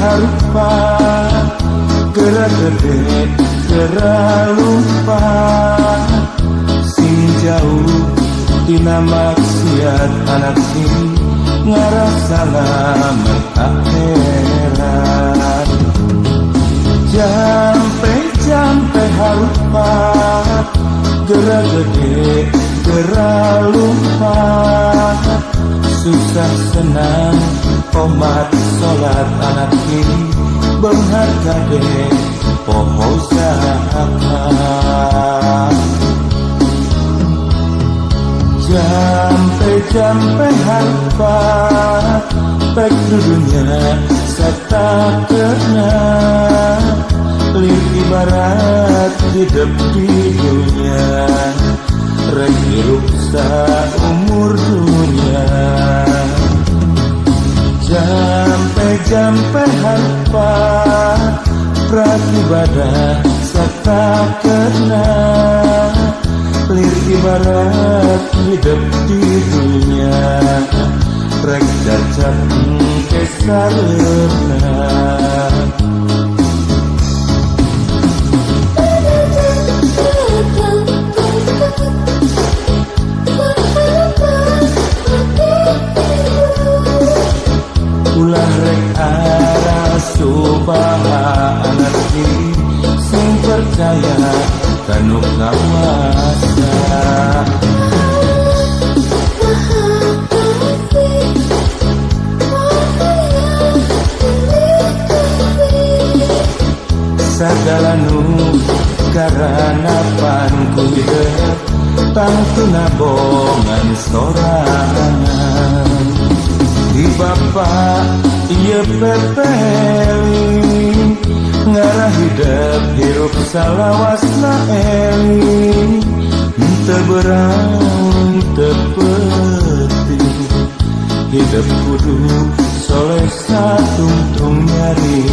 harupa gerak gede gerak lupa sing jauh tina maksiat anak sing ngarah salamet akhirat jampe harupa gerak gede gerak lupa susah senang komat sholat anak kiri berharga deh poho zakat jampe harpa pek dudunya serta kena lir ibarat hidup di dunia rek hirup umur dunia jampe harpa prakibadah serta kena lir ibarat hidup di dunia rek jajak kesarena ulah rek arah subhanallah sing percaya kanu ngawasa segala nu karana panku hidup tangtuna bongan sorangan di bapak iya pepeli ngarah hidup hirup salawasna eli teberang tepeti hidup kudu soleh satung nyari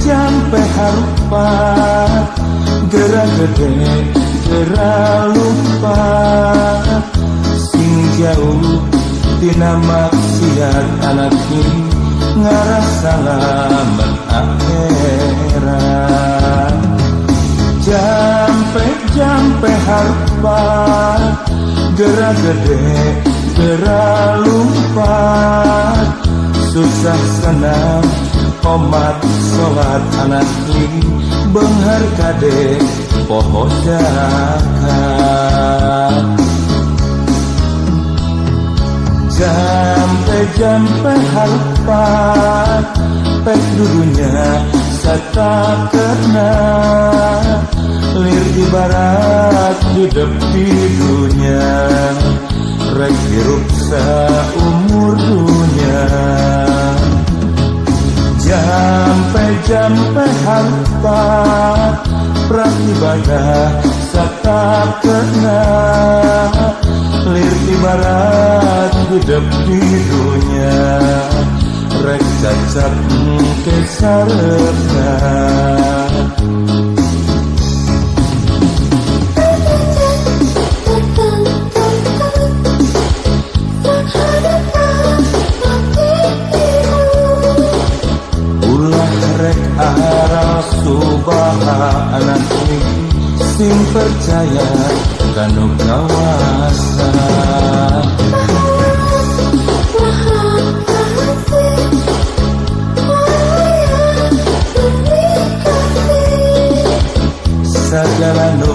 jampe harupa gerak gede gerak lupa sing jauh tina maksiat anak ini ngarah salamet akhirat jampe harupa gerak gede gerak lupa susah senang komat sholat anak ini berharga deh poho zakat jampe harpa pek dudunya serta kena lir ibarat hidup di dunia rek hirup umur dunia jampe harpa prakibadah serta kena lir ibarat hidup di dunia rek cacat kesarena subhanallah sing percaya kanu kawasa segala nu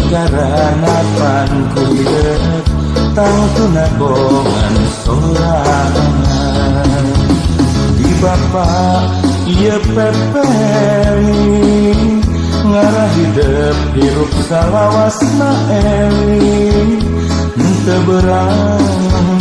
karana panku hidup tangtuna bongan sorangan di bapak Ieu pepeli ngarah hidup hirup salawasna eli teu berang